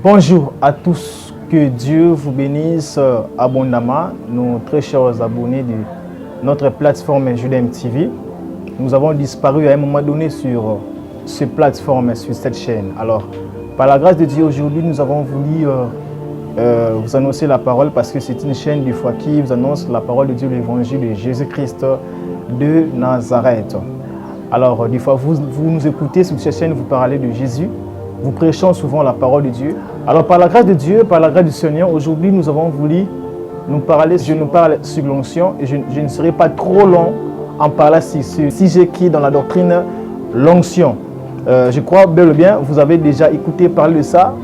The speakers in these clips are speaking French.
Bonjour à tous, que Dieu vous bénisse abondamment, nos très chers abonnés de notre plateforme Judaïm TV. Nous avons disparu à un moment donné sur cette plateforme, sur cette chaîne. Alors, par la grâce de Dieu, aujourd'hui, nous avons voulu vous annoncer la parole parce que c'est une chaîne du foi qui vous annonce la parole de Dieu, l'évangile de Jésus-Christ de Nazareth. Alors, des fois, vous nous écoutez sur cette chaîne, vous parlez de Jésus. Vous prêchons souvent la parole de Dieu. Alors, par la grâce de Dieu, par la grâce du Seigneur, aujourd'hui, nous avons voulu nous parler, je nous parle sur l'onction et je ne serai pas trop long en parlant sur ce sujet qui est dans la doctrine, l'onction. Je crois bel et bien, vous avez déjà écouté parler de ça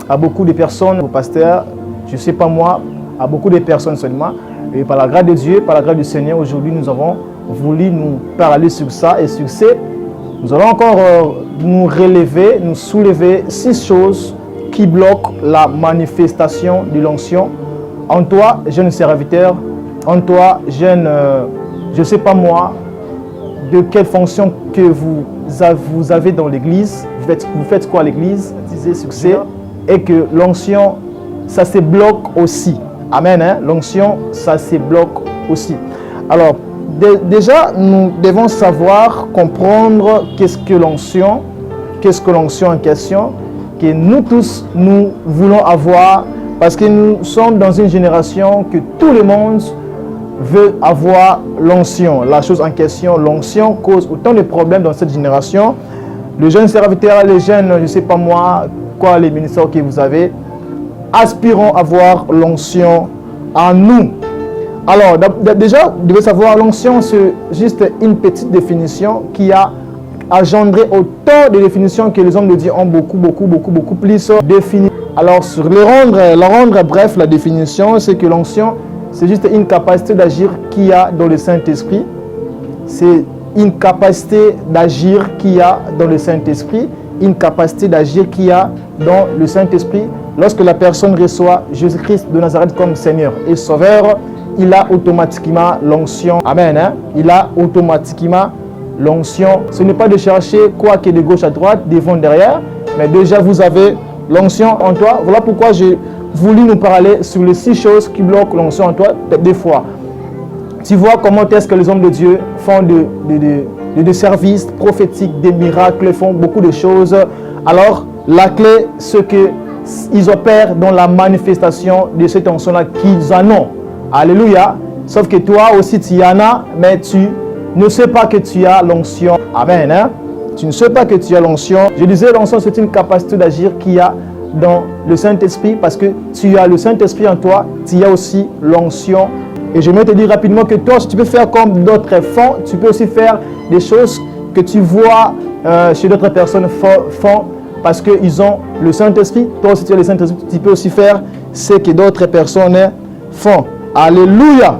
à beaucoup de personnes, aux pasteurs, je ne sais pas moi, à beaucoup de personnes seulement. Et par la grâce de Dieu, par la grâce du Seigneur, aujourd'hui, nous avons voulu nous parler sur ça et sur ce. Nous allons encore nous relever, nous soulever 6 choses qui bloquent la manifestation de l'onction. En toi, jeune serviteur, en toi, jeune, je ne sais pas moi, de quelle fonction que vous avez dans l'église, vous faites quoi à l'église, disez succès, et que l'onction, ça se bloque aussi. Amen, hein? L'onction, ça se bloque aussi. Alors, déjà, nous devons savoir, comprendre qu'est-ce que l'onction en question, que nous tous, nous voulons avoir, parce que nous sommes dans une génération que tout le monde veut avoir l'onction. La chose en question, l'onction cause autant de problèmes dans cette génération. Les jeunes serviteurs, les jeunes, je ne sais pas moi, quoi, les ministères que vous avez, aspirons à avoir l'onction en nous. Alors, déjà, vous devez savoir, l'onction, c'est juste une petite définition qui a engendré autant de définitions que les hommes de Dieu ont beaucoup plus définies. Alors, sur la rendre bref, la définition, c'est que l'onction, c'est juste une capacité d'agir qu'il y a dans le Saint-Esprit. C'est une capacité d'agir qu'il y a dans le Saint-Esprit. Une capacité d'agir qu'il y a dans le Saint-Esprit. Lorsque la personne reçoit Jésus-Christ de Nazareth comme Seigneur et Sauveur, il a automatiquement l'onction. Amen. Hein? Il a automatiquement l'onction. Ce n'est pas de chercher quoi que de gauche à droite, devant, derrière, mais déjà vous avez l'onction en toi. Voilà pourquoi j'ai voulu nous parler sur les 6 choses qui bloquent l'onction en toi. Des fois, tu vois comment est-ce que les hommes de Dieu font des services prophétiques, des miracles, font beaucoup de choses. Alors, la clé, c'est qu'ils opèrent dans la manifestation de cette onction-là qu'ils en ont. Alléluia. Sauf que toi aussi tu en as, mais tu ne sais pas que tu as l'onction. Amen. Hein? Tu ne sais pas que tu as l'onction. Je disais, l'onction, c'est une capacité d'agir qu'il y a dans le Saint-Esprit, parce que tu as le Saint-Esprit en toi, tu as aussi l'onction. Et je vais te dire rapidement que toi, tu peux faire comme d'autres font. Tu peux aussi faire des choses que tu vois chez d'autres personnes font, parce qu'ils ont le Saint-Esprit. Toi aussi, tu as le Saint-Esprit. Tu peux aussi faire ce que d'autres personnes font. Alléluia.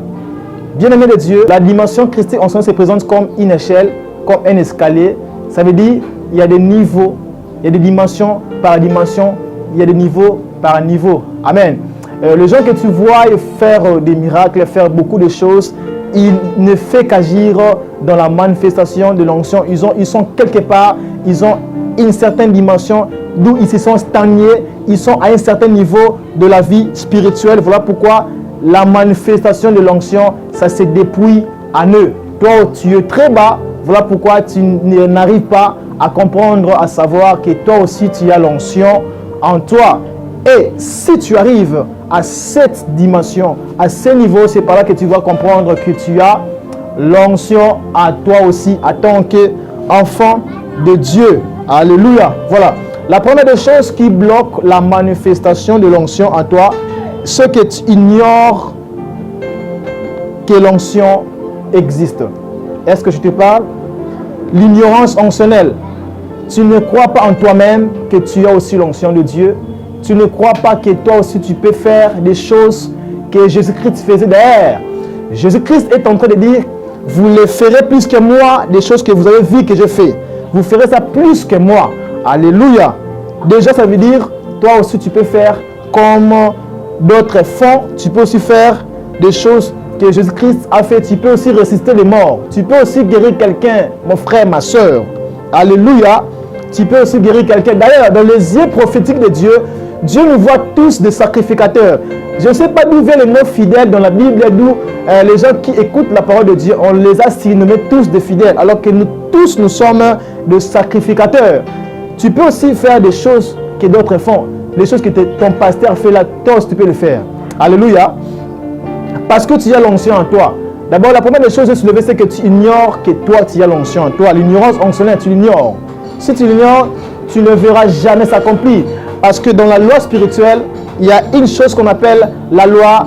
Bien-aimé de Dieu, la dimension christique en soi se présente comme une échelle, comme un escalier. Ça veut dire il y a des niveaux, il y a des dimensions par dimension, il y a des niveaux par niveau. Amen. Les gens que tu vois faire des miracles, faire beaucoup de choses, ils ne font qu'agir dans la manifestation de l'onction. Ils sont quelque part, ils ont une certaine dimension d'où ils se sont stagnés, ils sont à un certain niveau de la vie spirituelle. Voilà pourquoi la manifestation de l'onction, ça se dépouille en eux. Toi, tu es très bas. Voilà pourquoi tu n'arrives pas à comprendre, à savoir que toi aussi, tu as l'onction en toi. Et si tu arrives à cette dimension, à ce niveau, c'est par là que tu vas comprendre que tu as l'onction à toi aussi, en tant qu'enfant de Dieu. Alléluia. Voilà. La première des choses qui bloque la manifestation de l'onction en toi, c'est que tu ignores que l'onction existe. Est-ce que je te parle? L'ignorance onctionnelle. Tu ne crois pas en toi-même que tu as aussi l'onction de Dieu. Tu ne crois pas que toi aussi tu peux faire des choses que Jésus-Christ faisait derrière. Jésus-Christ est en train de dire, vous le ferez plus que moi, des choses que vous avez vues que je fais. Vous ferez ça plus que moi. Alléluia. Déjà, ça veut dire, toi aussi tu peux faire comme d'autres font. Tu peux aussi faire des choses que Jésus-Christ a fait. Tu peux aussi résister les morts. Tu peux aussi guérir quelqu'un, mon frère, ma soeur. Alléluia. Tu peux aussi guérir quelqu'un. D'ailleurs, dans les yeux prophétiques de Dieu, Dieu nous voit tous des sacrificateurs. Je ne sais pas d'où vient le mot fidèle dans la Bible, d'où les gens qui écoutent la parole de Dieu, on les a surnommés tous des fidèles, alors que nous tous, nous sommes des sacrificateurs. Tu peux aussi faire des choses que d'autres font. Les choses que ton pasteur fait là, toi aussi tu peux le faire. Alléluia. Parce que tu as l'onction en toi. D'abord, la première des choses à se lever, c'est que tu ignores que toi, tu as l'onction en toi. L'ignorance onctionnelle, tu l'ignores. Si tu l'ignores, tu ne verras jamais s'accomplir. Parce que dans la loi spirituelle, il y a une chose qu'on appelle la loi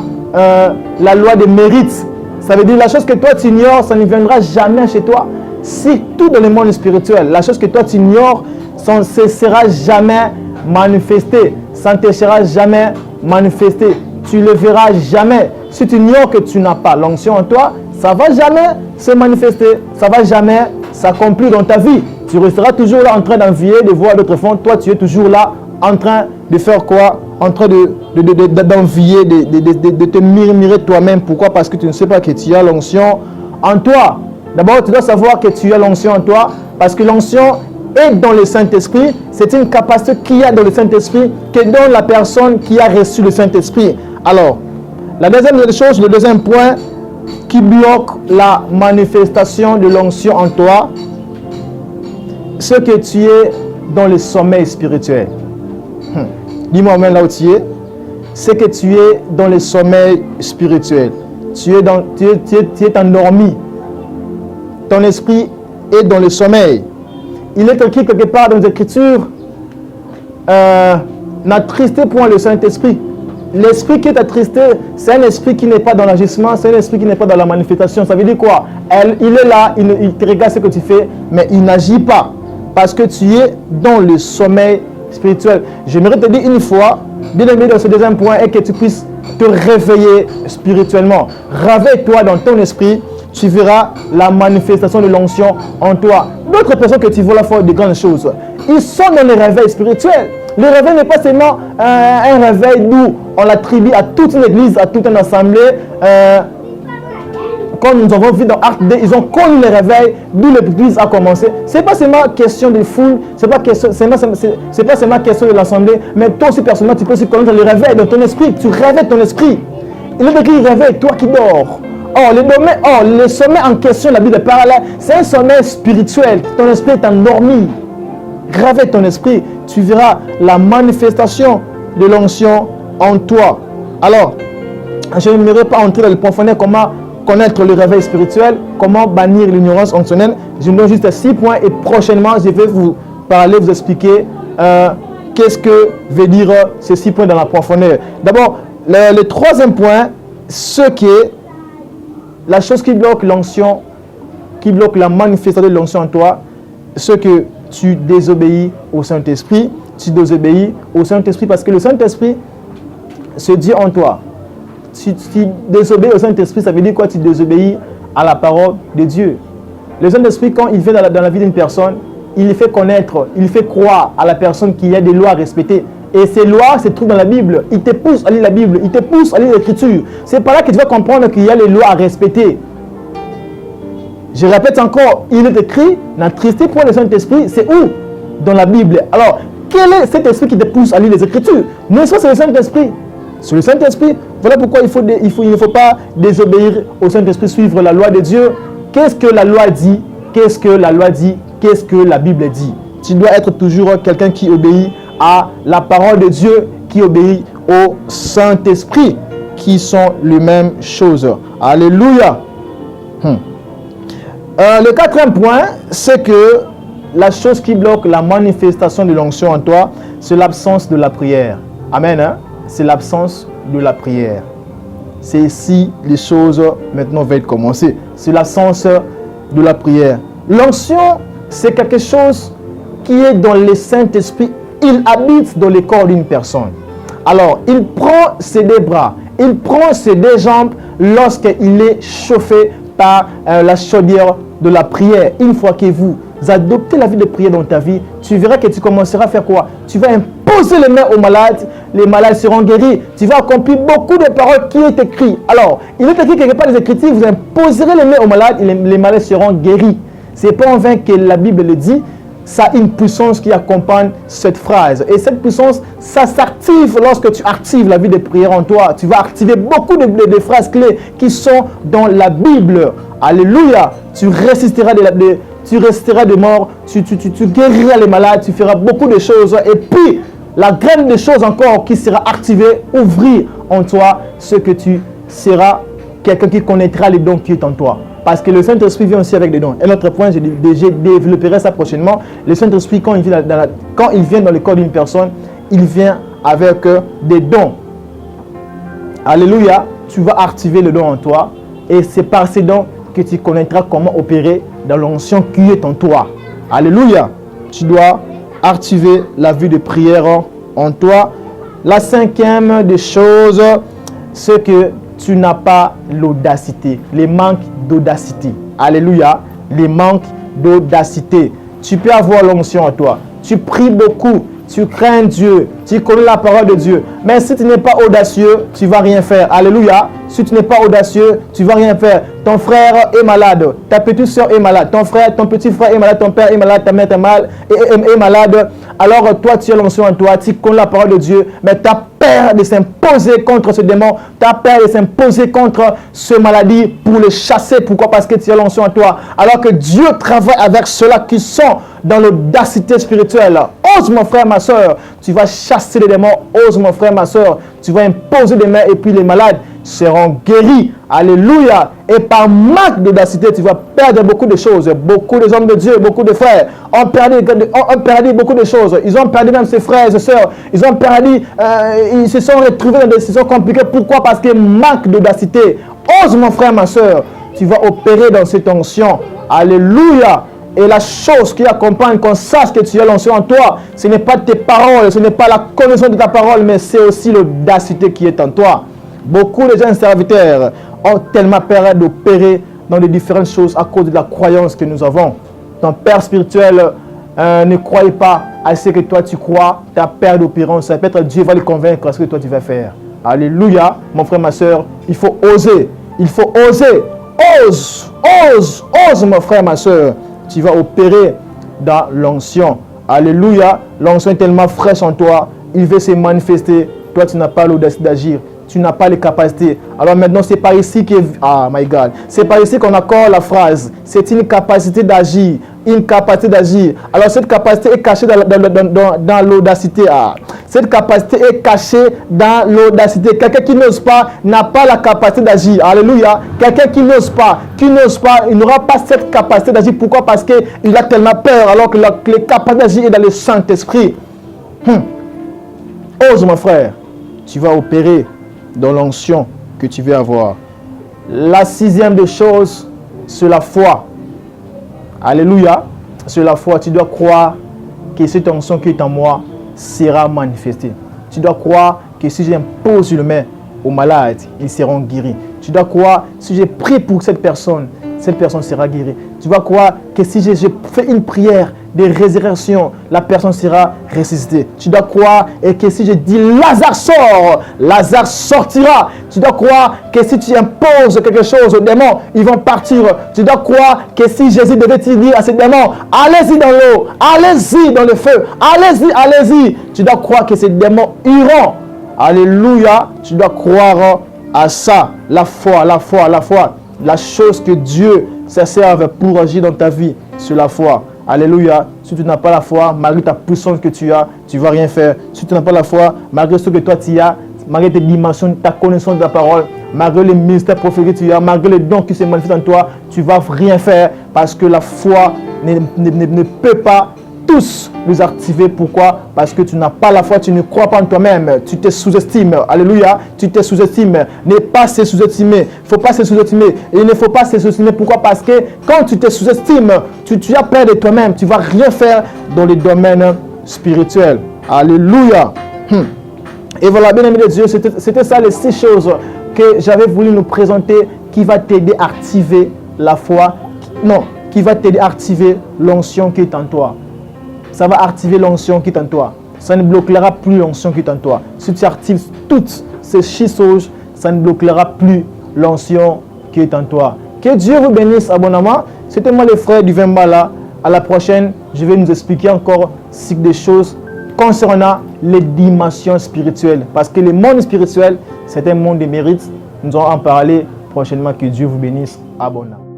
des mérites. Ça veut dire la chose que toi tu ignores, ça ne viendra jamais chez toi. Si tout dans le monde spirituel, la chose que toi tu ignores, ça ne cessera jamais manifester. Ça ne te sera jamais manifesté. Tu ne le verras jamais. Si tu ignores que tu n'as pas l'onction en toi, ça ne va jamais se manifester. Ça ne va jamais s'accomplir dans ta vie. Tu resteras toujours là en train d'envier, de voir d'autres fonds. Toi, tu es toujours là en train de faire quoi? En train d'envier, de te murmurer toi-même. Pourquoi? Parce que tu ne sais pas que tu as l'onction en toi. D'abord, tu dois savoir que tu as l'onction en toi. Parce que l'onction est dans le Saint-Esprit. C'est une capacité qu'il y a dans le Saint-Esprit que dans la personne qui a reçu le Saint-Esprit. Alors, la deuxième chose, le deuxième point qui bloque la manifestation de l'onction en toi, c'est que tu es dans le sommeil spirituel. Dis-moi même là où tu es. C'est que tu es dans le sommeil spirituel. Tu es endormi. Ton esprit est dans le sommeil. Il est écrit quelque part dans les Écritures, n'attristez point le Saint-Esprit. L'esprit qui est attristé, c'est un esprit qui n'est pas dans l'agissement, c'est un esprit qui n'est pas dans la manifestation. Ça veut dire quoi? Il est là, il te regarde ce que tu fais, mais il n'agit pas. Parce que tu es dans le sommeil spirituel. J'aimerais te dire une fois, bien aimé dans ce deuxième point, et que tu puisses te réveiller spirituellement. Réveille-toi dans ton esprit, tu verras la manifestation de l'onction en toi. D'autres personnes que tu vois là font de grandes choses, ils sont dans le réveil spirituel. Le réveil n'est pas seulement un réveil d'où on l'attribue à toute une église, à toute une assemblée. Comme nous avons vu dans Acte 2, ils ont connu le réveil d'où l'église a commencé. Ce n'est pas seulement question de foule, ce n'est pas seulement question de l'assemblée, mais toi aussi personnellement, tu peux aussi connaître le réveil dans ton esprit. Tu réveilles ton esprit. Il est écrit réveille, toi qui dors. Le sommeil en question, la Bible parle, c'est un sommeil spirituel. Ton esprit est endormi. Réveille ton esprit, tu verras la manifestation de l'onction en toi. Alors, je n'aimerais pas entrer dans le profondeur comment connaître le réveil spirituel, comment bannir l'ignorance onctionnelle. Je vous donne juste 6 points et prochainement, je vais vous parler, vous expliquer qu'est-ce que veut dire ces 6 points dans la profondeur. D'abord, le troisième point, ce qui est la chose qui bloque l'onction, qui bloque la manifestation de l'onction en toi, ce que tu désobéis au Saint-Esprit. Tu désobéis au Saint-Esprit parce que le Saint-Esprit se dit en toi. Si tu désobéis au Saint-Esprit, ça veut dire quoi? Tu désobéis à la parole de Dieu. Le Saint-Esprit, quand il vient dans la vie d'une personne, il lui fait connaître, il lui fait croire à la personne qu'il y a des lois à respecter. Et ces lois se trouvent dans la Bible. Il te pousse à lire la Bible, il te pousse à lire l'Écriture. C'est par là que tu vas comprendre qu'il y a les lois à respecter. Je répète encore, il est écrit, n'attristez point le Saint-Esprit, c'est où? Dans la Bible. Alors, quel est cet esprit qui te pousse à lire les Écritures? N'est-ce pas c'est le Saint-Esprit? C'est le Saint-Esprit. Voilà pourquoi il ne faut pas désobéir au Saint-Esprit, suivre la loi de Dieu. Qu'est-ce que la loi dit? Qu'est-ce que la loi dit? Qu'est-ce que la Bible dit? Tu dois être toujours quelqu'un qui obéit à la parole de Dieu, qui obéit au Saint-Esprit, qui sont les mêmes choses. Alléluia. Le quatrième point, c'est que la chose qui bloque la manifestation de l'onction en toi, c'est l'absence de la prière. Amen. Hein? C'est l'absence de la prière. C'est ici les choses maintenant vont commencer. C'est l'absence de la prière. L'onction, c'est quelque chose qui est dans le Saint-Esprit. Il habite dans le corps d'une personne. Alors, il prend ses deux bras, il prend ses deux jambes lorsqu'il est chauffé par la chaudière de la prière. Une fois que vous adoptez la vie de prière dans ta vie, tu verras que tu commenceras à faire quoi? Tu vas imposer les mains aux malades, les malades seront guéris. Tu vas accomplir beaucoup de paroles qui est écrites. Alors, il est écrit quelque part dans les Écritures, vous imposerez les mains aux malades et les malades seront guéris. Ce n'est pas en vain que la Bible le dit. ça a une puissance qui accompagne cette phrase. Et cette puissance, ça s'active lorsque tu actives la vie de prière en toi. Tu vas activer beaucoup de phrases clés qui sont dans la Bible. Alléluia. Tu résisteras des morts, tu guériras les malades, tu feras beaucoup de choses. Et puis, la graine de choses encore qui sera activée, ouvrir en toi ce que tu seras quelqu'un qui connaîtra les dons qui est en toi. Parce que le Saint-Esprit vient aussi avec des dons. Un autre point, je développerai ça prochainement. Le Saint-Esprit, quand il vient dans le corps d'une personne, il vient avec des dons. Alléluia, tu vas activer le don en toi. Et c'est par ces dons que tu connaîtras comment opérer dans l'onction qui est en toi. Alléluia, tu dois activer la vie de prière en toi. La cinquième des choses, c'est que tu n'as pas l'audacité, les manques d'audacité. Alléluia, les manques d'audacité. Tu peux avoir l'onction en toi. Tu pries beaucoup, tu crains Dieu, tu connais la parole de Dieu. Mais si tu n'es pas audacieux, tu ne vas rien faire. Alléluia. Si tu n'es pas audacieux, tu ne vas rien faire. Ton frère est malade, ta petite soeur est malade, ton petit frère est malade, ton père est malade, ta mère est malade. Alors toi, tu as l'onction en toi, tu connais la parole de Dieu, mais tu as peur de s'imposer contre ce démon, tu as peur de s'imposer contre ce maladie pour le chasser. Pourquoi? Parce que tu as l'onction en toi. Alors que Dieu travaille avec ceux-là qui sont dans l'audacité spirituelle. Ose mon frère, ma soeur, tu vas chasser les démons. Ose mon frère, ma soeur, tu vas imposer des mains et puis les malades seront guéris. Alléluia. Et par manque d'audacité, tu vas perdre beaucoup de choses. Beaucoup de hommes de Dieu, beaucoup de frères ont perdu beaucoup de choses. Ils ont perdu même ses frères et sœurs. Ils ont perdu, ils se sont retrouvés dans des décisions compliquées. Pourquoi? Parce que manque d'audacité. Ose mon frère, ma soeur, tu vas opérer dans cette onction. Alléluia. Et la chose qui accompagne, qu'on sache que tu as l'onction en toi, ce n'est pas tes paroles, ce n'est pas la connaissance de ta parole, mais c'est aussi l'audacité qui est en toi. Beaucoup de jeunes serviteurs ont tellement peur d'opérer dans les différentes choses à cause de la croyance que nous avons. Ton père spirituel ne croit pas à ce que toi tu crois, tu as peur d'opérer. Peut-être Dieu va le convaincre à ce que toi tu vas faire. Alléluia, mon frère, ma soeur, il faut oser. Il faut oser. Ose, mon frère, ma soeur. Tu vas opérer dans l'onction. Alléluia, l'onction est tellement fraîche en toi, il veut se manifester. Toi, tu n'as pas l'audacité d'agir. Tu n'as pas les capacités. Alors maintenant, c'est par ici que... Ah, my God. C'est par ici qu'on accorde la phrase. C'est une capacité d'agir. Une capacité d'agir. Alors cette capacité est cachée dans l'audacité. Ah. Cette capacité est cachée dans l'audacité. Quelqu'un qui n'ose pas n'a pas la capacité d'agir. Alléluia. Quelqu'un qui n'ose pas, il n'aura pas cette capacité d'agir. Pourquoi? Parce qu'il a tellement peur. Alors que la capacité d'agir est dans le Saint-Esprit. Ose, mon frère. Tu vas opérer dans l'onction que tu veux avoir. La sixième des choses, c'est la foi. Alléluia. C'est la foi. Tu dois croire que cette onction qui est en moi sera manifestée. Tu dois croire que si j'impose une main aux malades, ils seront guéris. Tu dois croire, si je prie pour cette personne sera guérie. Tu dois croire que si je fais une prière de résurrection, la personne sera ressuscitée. Tu dois croire et que si je dis Lazare sort, Lazare sortira. Tu dois croire que si tu imposes quelque chose aux démons, ils vont partir. Tu dois croire que si Jésus devait te dire à ces démons, allez-y dans l'eau, allez-y dans le feu, allez-y. Tu dois croire que ces démons iront. Alléluia. Tu dois croire à ça. La foi. La chose que Dieu se serve pour agir dans ta vie, c'est la foi. Alléluia. Si tu n'as pas la foi, malgré ta puissance que tu as, tu ne vas rien faire. Si tu n'as pas la foi, malgré ce que toi tu as, malgré tes dimensions, ta connaissance de la parole, malgré les ministères prophétiques que tu as, malgré les dons qui se manifestent en toi, tu ne vas rien faire parce que la foi ne peut pas tous nous activer. Pourquoi? Parce que tu n'as pas la foi, tu ne crois pas en toi-même, tu te sous-estimes. Alléluia, tu te sous-estimes. Ne pas se sous-estimer. Il ne faut pas se sous-estimer. Et il ne faut pas se sous-estimer. Pourquoi? Parce que quand tu te sous-estimes, tu as peur de toi-même. Tu ne vas rien faire dans les domaines spirituels. Alléluia. Et voilà, bien aimé de Dieu, c'était ça les 6 choses que j'avais voulu nous présenter qui va t'aider à activer la foi. Non, qui va t'aider à activer l'onction qui est en toi. Ça va activer l'onction qui est en toi. Ça ne bloquera plus l'onction qui est en toi. Si tu actives toutes ces 6 choses, ça ne bloquera plus l'onction qui est en toi. Que Dieu vous bénisse abondamment. C'était moi le frère du Vembala. À la prochaine, je vais nous expliquer encore des choses concernant les dimensions spirituelles. Parce que le monde spirituel, c'est un monde de mérite. Nous allons en parler prochainement. Que Dieu vous bénisse abondamment.